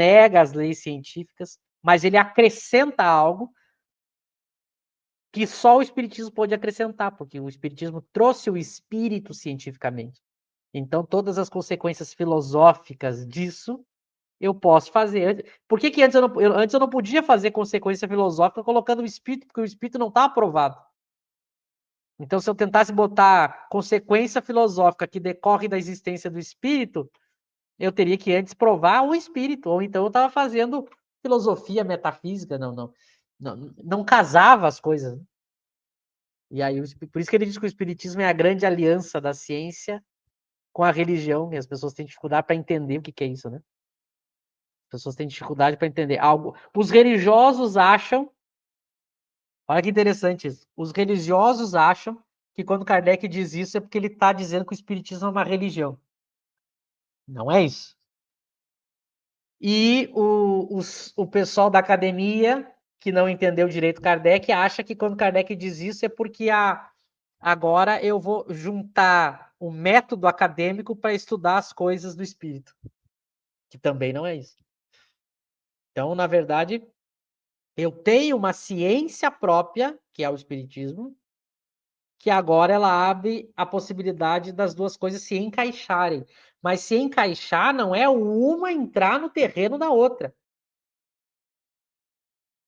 nega as leis científicas, mas ele acrescenta algo que só o Espiritismo pode acrescentar, porque o Espiritismo trouxe o espírito cientificamente. Então, todas as consequências filosóficas disso eu posso fazer. Por que antes antes eu não podia fazer consequência filosófica colocando o espírito, porque o espírito não está aprovado. Então, se eu tentasse botar consequência filosófica que decorre da existência do espírito, eu teria que antes provar o espírito, ou então eu estava fazendo filosofia metafísica, não casava as coisas. E aí, por isso que ele diz que o espiritismo é a grande aliança da ciência com a religião, e as pessoas têm dificuldade para entender o que é isso, né? As pessoas têm dificuldade para entender algo. Os religiosos acham, olha que interessante isso, os religiosos acham que quando Kardec diz isso é porque ele está dizendo que o espiritismo é uma religião. Não é isso. E o pessoal da academia, que não entendeu direito Kardec, acha que quando Kardec diz isso é porque agora eu vou juntar o método acadêmico para estudar as coisas do espírito. Que também não é isso. Então, na verdade, eu tenho uma ciência própria, que é o espiritismo, que agora ela abre a possibilidade das duas coisas se encaixarem. Mas se encaixar não é uma entrar no terreno da outra.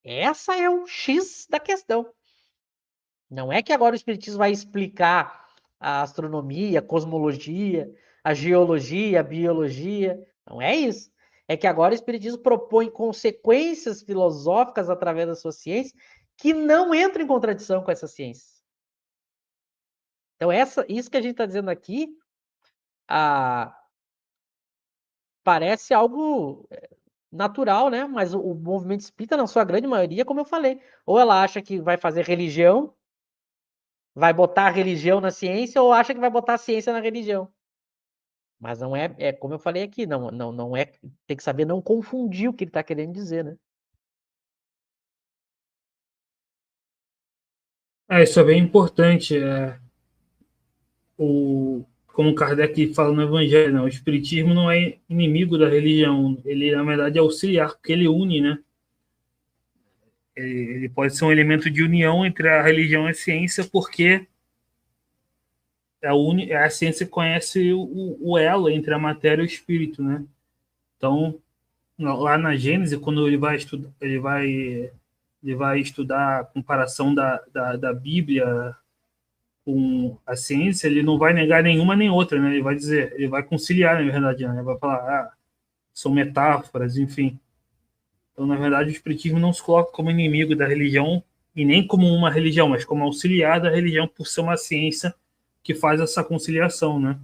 Essa é o X da questão. Não é que agora o espiritismo vai explicar a astronomia, a cosmologia, a geologia, a biologia. Não é isso. É que agora o espiritismo propõe consequências filosóficas através da sua ciência que não entram em contradição com essa ciência. Então, isso que a gente está dizendo aqui parece algo natural, né? Mas o movimento espírita, na sua grande maioria, como eu falei, ou ela acha que vai fazer religião, vai botar a religião na ciência, ou acha que vai botar a ciência na religião. Mas não é como eu falei aqui, não é, tem que saber não confundir o que ele está querendo dizer, né? Isso é bem importante. Como Kardec fala no Evangelho, né? O Espiritismo não é inimigo da religião, ele, na verdade, é auxiliar, porque ele une, né? Ele pode ser um elemento de união entre a religião e a ciência, porque a ciência conhece o elo entre a matéria e o espírito, né? Então, lá na Gênese, quando ele vai estudar a comparação da Bíblia com a ciência, ele não vai negar nenhuma nem outra, né? Ele vai conciliar, na verdade, né? Ele vai falar, são metáforas, enfim. Então, na verdade, o espiritismo não se coloca como inimigo da religião e nem como uma religião, mas como auxiliar da religião por ser uma ciência que faz essa conciliação, né?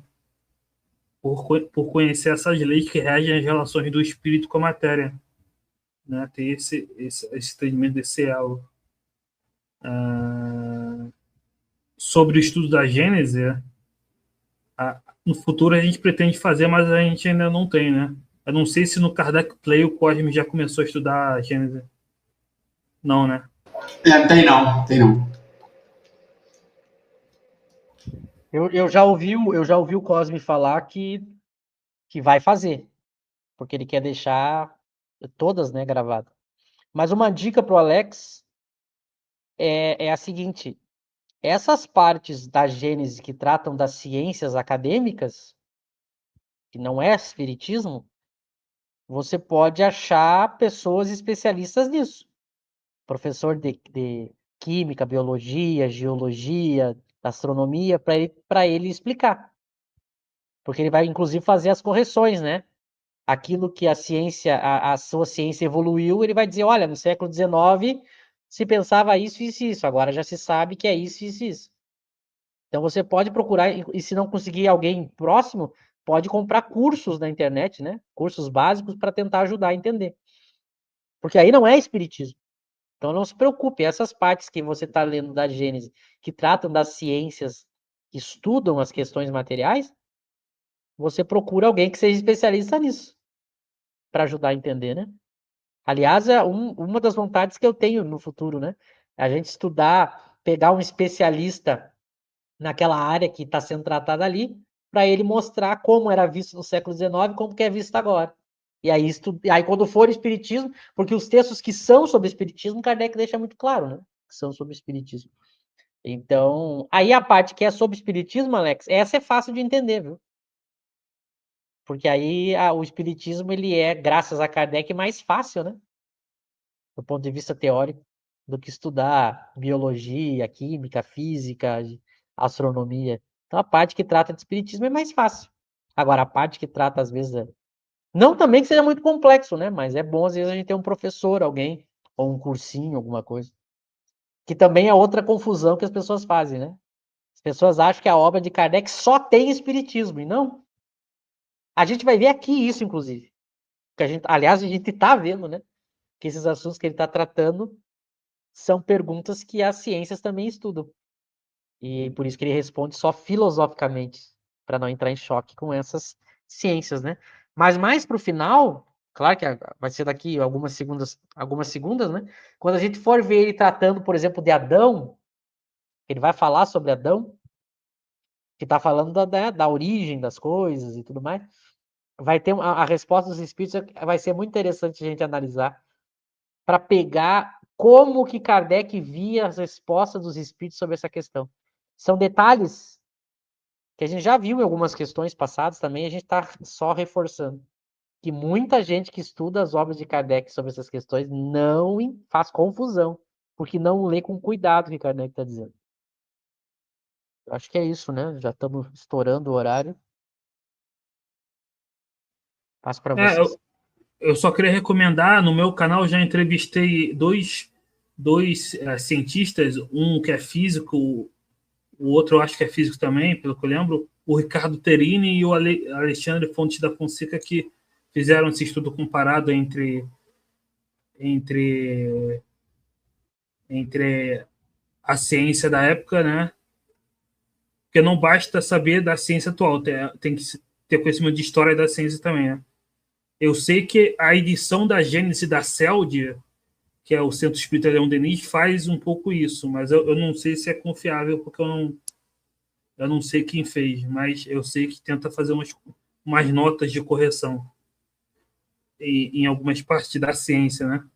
Por conhecer essas leis que regem as relações do espírito com a matéria, né? Ter esse entendimento desse elo. Sobre o estudo da Gênese, no futuro a gente pretende fazer, mas a gente ainda não tem, né? Eu não sei se no Kardec Play o Cosme já começou a estudar a Gênese. Não, né? Tem não, tem não. Eu já ouvi o Cosme falar que vai fazer, porque ele quer deixar todas, né, gravadas. Mas uma dica para o Alex é a seguinte: essas partes da Gênese que tratam das ciências acadêmicas, que não é espiritismo, você pode achar pessoas especialistas nisso. Professor de química, biologia, geologia, astronomia, para ele explicar. Porque ele vai, inclusive, fazer as correções, né? Aquilo que a sua ciência evoluiu, ele vai dizer, olha, no século XIX se pensava isso, isso e isso, agora já se sabe que é isso, isso e isso. Então você pode procurar, e se não conseguir alguém próximo, pode comprar cursos na internet, né? Cursos básicos para tentar ajudar a entender. Porque aí não é espiritismo. Então não se preocupe, essas partes que você está lendo da Gênese, que tratam das ciências, que estudam as questões materiais, você procura alguém que seja especialista nisso, para ajudar a entender, né? Aliás, é uma das vontades que eu tenho no futuro, né? A gente estudar, pegar um especialista naquela área que está sendo tratada ali, para ele mostrar como era visto no século XIX e como que é visto agora. E aí quando for espiritismo, porque os textos que são sobre espiritismo, Kardec deixa muito claro, né? Que são sobre espiritismo. Então, aí a parte que é sobre espiritismo, Alex, essa é fácil de entender, viu? Porque aí o espiritismo, ele é, graças a Kardec, mais fácil, né? Do ponto de vista teórico, do que estudar biologia, química, física, astronomia. Então, a parte que trata de espiritismo é mais fácil. Agora, a parte que trata, às vezes, não também que seja muito complexo, né? Mas é bom, às vezes, a gente ter um professor, alguém, ou um cursinho, alguma coisa. Que também é outra confusão que as pessoas fazem, né? As pessoas acham que a obra de Kardec só tem espiritismo, e não. A gente vai ver aqui isso, inclusive. Que aliás, a gente está vendo, né? Que esses assuntos que ele está tratando são perguntas que as ciências também estudam. E por isso que ele responde só filosoficamente, para não entrar em choque com essas ciências, né? Mas mais para o final, claro que vai ser daqui algumas segundas, né? Quando a gente for ver ele tratando, por exemplo, de Adão, ele vai falar sobre Adão, que está falando da origem das coisas e tudo mais. Vai ter a resposta dos espíritos, vai ser muito interessante a gente analisar, para pegar como que Kardec via as respostas dos espíritos sobre essa questão. São detalhes que a gente já viu em algumas questões passadas também, a gente está só reforçando. Que muita gente que estuda as obras de Kardec sobre essas questões não faz confusão, porque não lê com cuidado o que Kardec está dizendo. Eu acho que é isso, né? Já estamos estourando o horário. Passo para vocês. Eu só queria recomendar, no meu canal já entrevistei dois cientistas, um que é físico, o outro eu acho que é físico também, pelo que eu lembro, o Ricardo Terini e o Alexandre Fontes da Fonseca, que fizeram esse estudo comparado entre a ciência da época, né? Porque não basta saber da ciência atual, tem que ter conhecimento de história da ciência também, né? Eu sei que a edição da Gênese da CELD, que é o Centro Espírita Leão Denis, faz um pouco isso, mas eu não sei se é confiável, porque eu não sei quem fez, mas eu sei que tenta fazer umas notas de correção em algumas partes da ciência, né?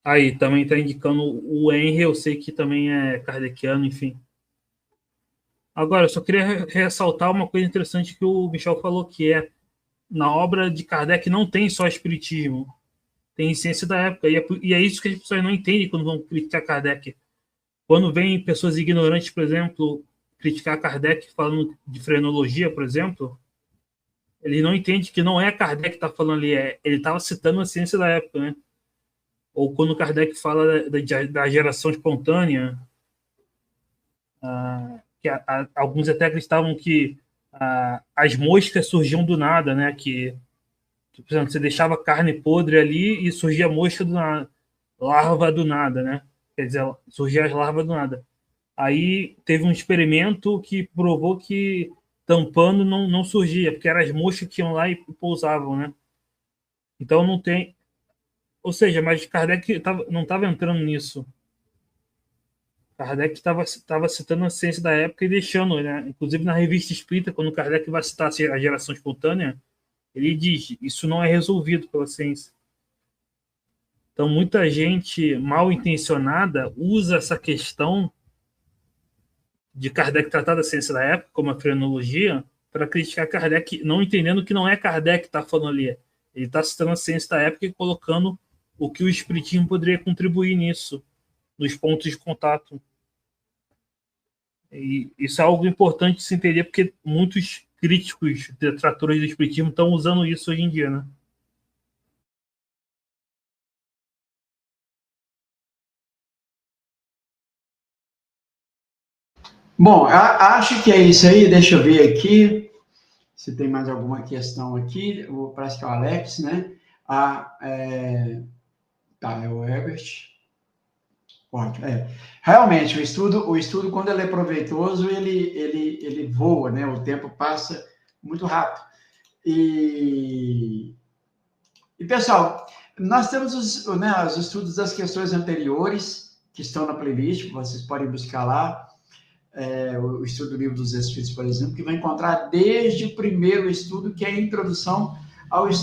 Aí, também está indicando o Henry, eu sei que também é kardeciano, enfim. Agora, eu só queria ressaltar uma coisa interessante que o Michel falou, que é, na obra de Kardec não tem só espiritismo, tem ciência da época, e é isso que as pessoas não entendem quando vão criticar Kardec. Quando vem pessoas ignorantes, por exemplo, criticar Kardec falando de frenologia, por exemplo, ele não entende que não é Kardec que está falando ali, ele estava citando a ciência da época, né? Ou quando Kardec fala da geração espontânea, que alguns até acreditavam que as moscas surgiam do nada, né? Que, por exemplo, você deixava carne podre ali e surgia mosca do nada, larva do nada, né? Quer dizer, surgia as larvas do nada. Aí teve um experimento que provou que tampando não surgia, porque eram as moscas que iam lá e pousavam, né? Então não tem... Ou seja, mas Kardec não estava entrando nisso. Kardec estava citando a ciência da época e deixando, né? Inclusive na Revista Espírita, quando Kardec vai citar a geração espontânea, ele diz, isso não é resolvido pela ciência. Então, muita gente mal intencionada usa essa questão de Kardec tratar da ciência da época, como a frenologia, para criticar Kardec, não entendendo que não é Kardec que está falando ali. Ele está citando a ciência da época e colocando o que o espiritismo poderia contribuir nisso, nos pontos de contato. E isso é algo importante de se entender, porque muitos críticos, detratores do espiritismo estão usando isso hoje em dia, né? Bom, acho que é isso aí. Deixa eu ver aqui se tem mais alguma questão aqui. Parece que é o Alex, né? Tá, é o Herbert. Pode, Realmente, o estudo, quando ele é proveitoso, ele voa, né? O tempo passa muito rápido. E pessoal, nós temos os estudos das questões anteriores, que estão na playlist, vocês podem buscar lá. O estudo do Livro dos Espíritos, por exemplo, que vai encontrar desde o primeiro estudo, que é a introdução ao